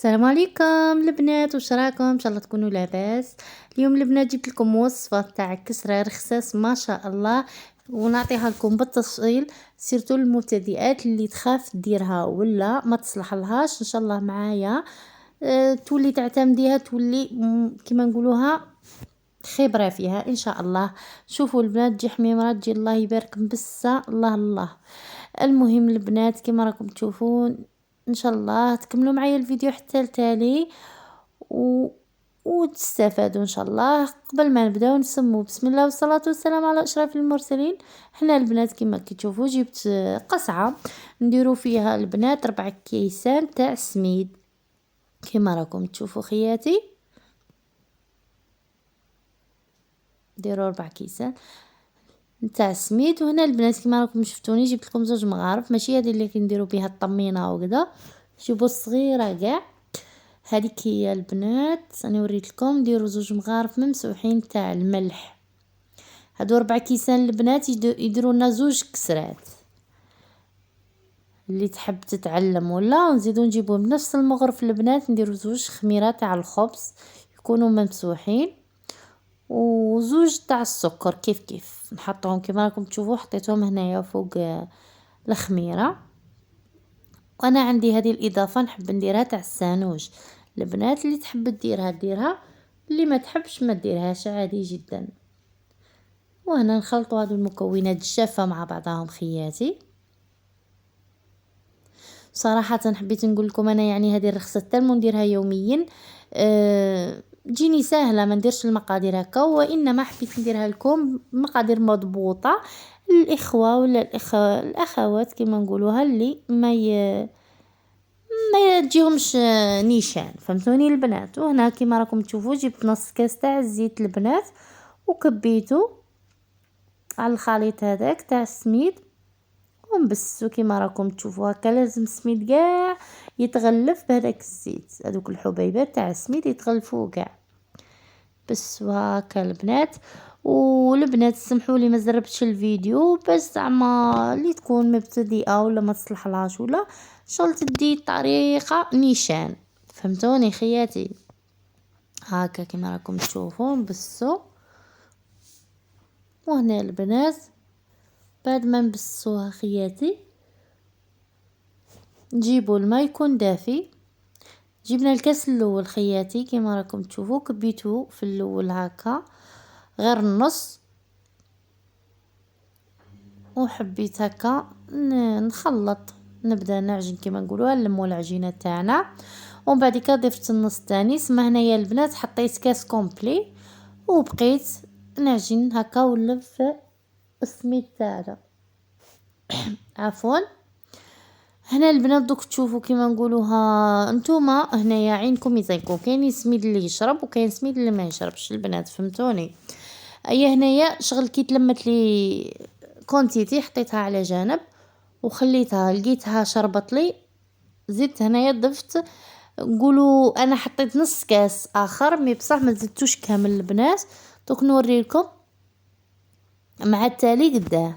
السلام عليكم البنات، واش راكم؟ ان شاء الله تكونوا لاباس. اليوم البنات جبت لكم وصفه تاع كسره رخصاص ما شاء الله، ونعطيها لكم بالتفصيل سيرتو المبتدئات اللي تخاف ديرها ولا ما تصلح لهاش. ان شاء الله معايا تولي تعتمديها، تولي كيما نقولوها خبره فيها ان شاء الله. شوفوا البنات تجي حميمه، تجي الله يبارك مبسه الله الله. المهم البنات كما راكم تشوفون ان شاء الله تكملوا معايا الفيديو حتى التالي وتستفادوا ان شاء الله. قبل ما نبداو نسمو بسم الله والصلاه والسلام على اشرف المرسلين. حنا البنات كما كتشوفوا جبت قصعه نديروا فيها البنات 4 كيسان تاع سميد كما راكم تشوفوا خياتي. ديروا 4 كيسان نتاع السميد. وهنا البنات كما راكم شفتوني جبت لكم 2 مغارف، ماشي هذه اللي كنديروا بها الطمينه وكذا، شوفوا الصغيره كاع. هذيك هي البنات انا وريت لكم. ديروا 2 مغارف ممسوحين تاع الملح. هادو 4 كيسان البنات يديروا لنا 2 كسرات. اللي تحب تتعلم ولا نزيدو نجيبوهم بنفس المغرف البنات، نديروا 2 خميرات تاع الخبز يكونوا ممسوحين، وزوج تاع السكر كيف نحطهم كما راكم تشوفوا. حطيتهم هنايا فوق الخميره. وانا عندي هذه الاضافه نحب نديرها تاع السانوج. البنات اللي تحب ديرها، اللي ما تحبش ما ديرهاش عادي جدا. وهنا نخلطوا هذه المكونات الجافه مع بعضهم خياتي. صراحه حبيت نقول لكم انا يعني هذه الرخصه تالمو نديرها يوميا. تجيني سهله، ما نديرش المقادير هكا، وانما حبيت نديرها لكم مقادير مضبوطه الاخوه ولا الاخوات كما نقولوها، اللي ما تجيهمش نيشان، فهمتوني البنات. وهنا كما راكم تشوفوا جبت نص كاس تاع الزيت البنات وكبيته على الخليط هذاك تاع السميد ونبسو كما راكم تشوفوا هكا. لازم السميد كاع يتغلف بهذاك الزيت، هذوك الحبيبات تاع السميد يتغلفوا كاع بس هكا البنات. والبنات سمحوا لي ما زربتش الفيديو، بس زعما اللي تكون مبتدئه ولا ما تصلح لهاش ولا شغل تدي طريقه نيشان، فهمتوني خياتي. هكا كما راكم تشوفون بسو. وهنا البنات بعد ما نبسوها خياتي نجيبوا الماء يكون دافي. جبنا الكاس الاول خياتي كما راكم تشوفوا، كبيتو في الاول هكا غير النص، وحبيت هكا نخلط، نبدا نعجن كما نقولوها، نلمو العجينه تاعنا. ومن بعد كده ضفت النص تاني. سما هنايا البنات حطيت كاس كومبلي وبقيت نعجن هكا ونلف السميد تاعنا. عفوا. هنا البنات دوك تشوفوا كما نقولوها نتوما هنايا عينكم يزينكم، كاين سميد اللي يشرب وكاين سميد اللي ما يشربش البنات، فهمتوني. اي هنايا شغل كي تلمت لي كونتيتي حطيتها على جانب وخليتها، لقيتها شربت لي، زدت هنايا ضفت نقولوا انا حطيت نص كاس اخر مي بصح ما زدتوش كامل البنات. دوك نوريلكم مع التالي قداه.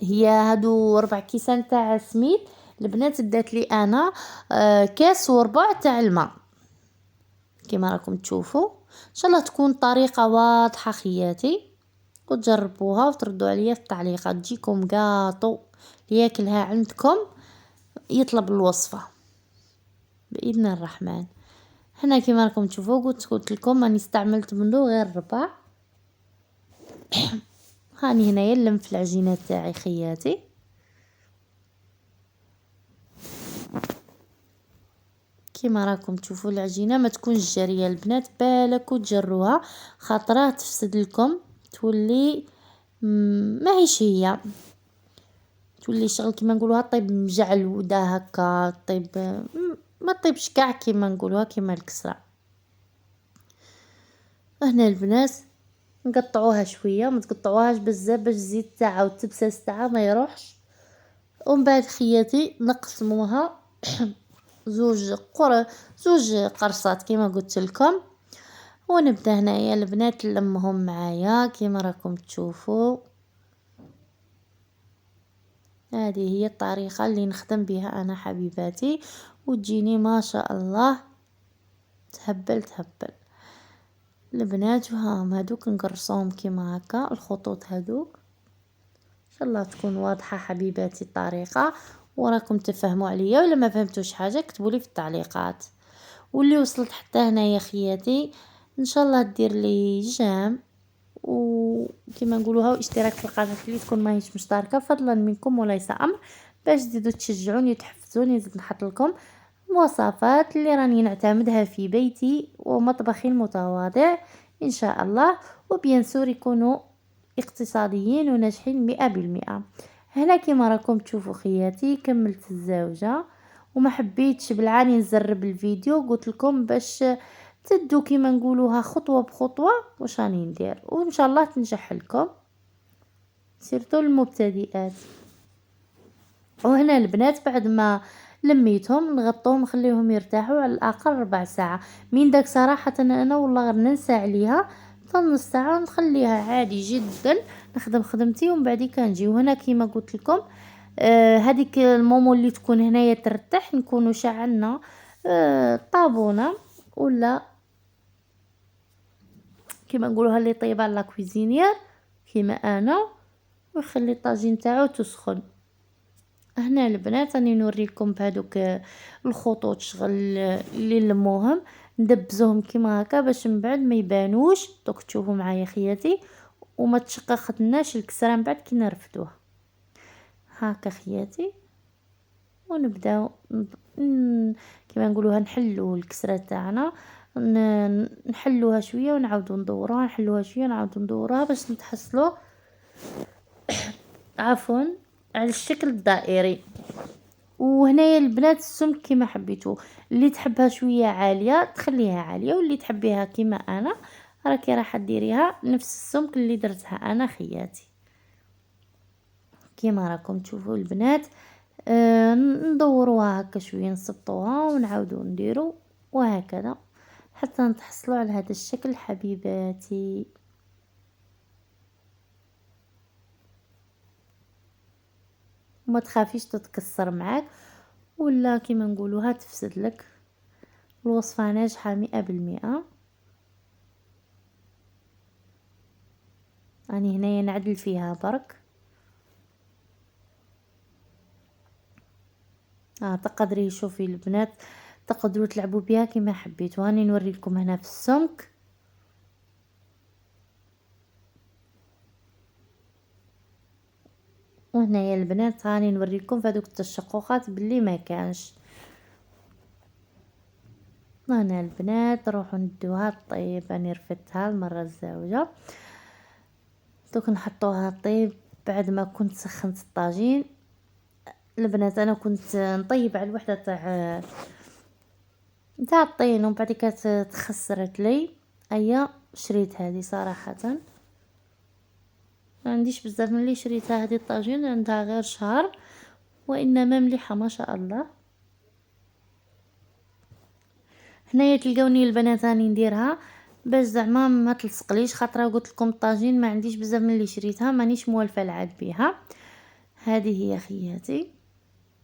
هي هادو 4 كيسان تاع سميد البنات دات لي انا كاس وربع تاع الماء كما راكم تشوفوا. ان شاء الله تكون طريقه واضحه خياتي، وتجربوها وتردوا عليا في التعليقات. تجيكم قاطو لياكلها عندكم يطلب الوصفه باذن الرحمن. هنا كما راكم تشوفوا قلت لكم راني استعملت منه غير ربع. هاني هنايا نلم في العجينه تاعي خياتي. كما راكم تشوفوا العجينه ما تكونش جاريه البنات، بالك تجروها خاطرها تفسد لكم، تولي ما هيش هي، تولي شغل كما نقولوها طيب مجعلوده هكا، طيب ما طيبش كاع كما نقولوها كما الكسره. هنا البنات نقطعوها شويه، ما تقطعوهاش بزاف باش الزيت تاعها والتبساس تاعها ما يروحش. ومن بعد خياتي نقسموها زوج قرصات كما قلت لكم. ونبدا هنايا البنات نلمهم معايا كما راكم تشوفوا. هذه هي الطريقه اللي نخدم بها انا حبيباتي، وتجيني ما شاء الله تهبل تهبل البنات. وهاهم هادوك نقرصوهم كيما هكا الخطوط هادوك. ان شاء الله تكون واضحة حبيباتي الطريقة وراكم تفهموا عليا، ولا ما فهمتوش حاجة اكتبوا لي في التعليقات. واللي وصلت حتى هنايا خياتي ان شاء الله دير لي جيم وكما نقولوها واشتراك في القناة اللي تكون ماهيش مشتركة، فضلا منكم وليس امر، باش تزيدوا تشجعوني وتحفزوني نزيد نحط لكم الوصفات اللي راني نعتمدها في بيتي ومطبخي المتواضع ان شاء الله، وبيان سور يكونوا اقتصاديين وناجحين 100%. هنا كما راكم تشوفوا خياتي كملت الزوجة وما حبيتش بالعاني نزرب الفيديو، قلت لكم باش تدو كيما نقولوها خطوة بخطوة واش راني ندير، وان شاء الله تنجح لكم سيرتو المبتدئات. وهنا البنات بعد ما لميتهم نغطوهم نخليهم يرتاحوا على الاقل ربع ساعة. من داك صراحة انا والله غير ننسى عليها نص ساعة نخليها عادي جدا نخدم خدمتي ومن بعد كنجي. وهنا كيما قلت لكم هذيك المومو اللي تكون هنايا ترتاح نكونوا شعلنا طابونة ولا كيما نقولوها اللي طيبه لا كويزينير كيما انا، ويخلي الطاجين تاعو تسخن. هنا البنات راني نوريكم بهذوك الخطوط شغل اللي نلموهم ندبزوهم كيما هكا باش من بعد ما يبانوش. دوك تشوفوا معايا خياتي وما تشققتناش الكسره من بعد كي نرفدوه هكا خياتي. ونبداو كيما نقولوها نحلو الكسره تاعنا، نحلوها شويه ونعاودو ندوروها، نحلوها شويه ونعاودو ندوروها باش نتحصلوا عفوا على الشكل الدائري. وهنايا البنات السمك كيما حبيتو، اللي تحبها شويه عاليه تخليها عاليه، واللي تحبيها كيما انا راكي راح ديريها نفس السمك اللي درتها انا خياتي. كيما راكم تشوفوا البنات ندوروها هكا شويه نسبطوها ونعاودو نديرو وهكذا حتى نتحصلوا على هذا الشكل حبيباتي. وما تخافيش تتكسر معاك ولا كيما نقولوها تفسد لك. الوصفة ناجحة 100%. راني هنايا نعدل فيها برك. تقدري شوفي البنات تقدروا تلعبوا بها كيما حبيتوا. راني نوري لكم هنا في السمك وهنايا البنات راني نوريكم في هذوك التشققات باللي ما كانش. هنا البنات نروحوا ندوها طيب. راني رفدتها المره الزوجه دوك نحطوها طيب. بعد ما كنت سخنت الطاجين البنات انا كنت نطيب على الوحده تاع الطين ومن بعد كانت تخسرت لي. ايا شريت هذه صراحه ما عنديش بزاف من اللي شريتها. هذه الطاجين عندها غير شهر وانما مليحه ما شاء الله. هنايا تلقوني البنات راني نديرها باش زعما ما تلصقليش، خاطر قلت لكم الطاجين ما عنديش بزاف من اللي شريتها مانيش موالفه العاد بها. هذه هي خياتي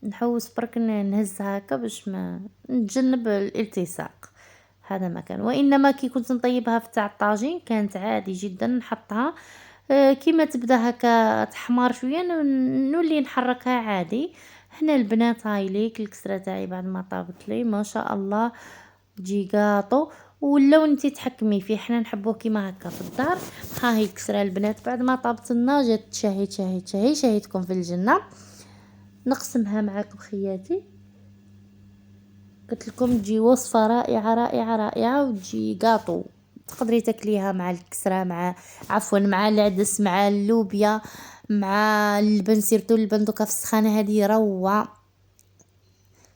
نحوس برك نهزها هكا باش ما نتجنب الالتصاق. هذا ما كان. وانما كي كنت نطيبها في تاع الطاجين كانت عادي جدا نحطها كيما تبدا هكا تحمر شويه نولي نحركها عادي. هنا البنات هاي ليك الكسره تاعي بعد ما طابت لي ما شاء الله تجي قاطو. واللون انتي تحكمي فيه، حنا نحبوه كيما هكا في الدار. ها هي الكسره البنات بعد ما طابت لنا جات شهيتكم في الجنه. نقسمها معاكم خياتي قلت لكم تجي وصفه رائعه رائعه رائعه وتجي قاطو. تقدري تاكليها مع الكسره مع عفوا مع العدس مع اللوبيا مع اللبن سيرتو اللبن دوكا في السخانه هذه روعه.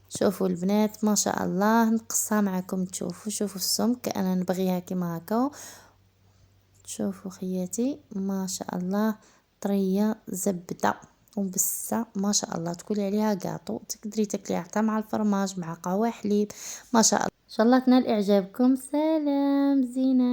شوفوا البنات ما شاء الله نقصها معكم تشوفوا. شوفوا السمك انا نبغيها كيما هكا. شوفوا خياتي ما شاء الله طريه زبده وبسه ما شاء الله. تقولي عليها قاطو تقدري تاكليها حتى مع الفرماج مع قهوه حليب ما شاء الله. ان شاء الله تنال اعجابكم. سلام زينه.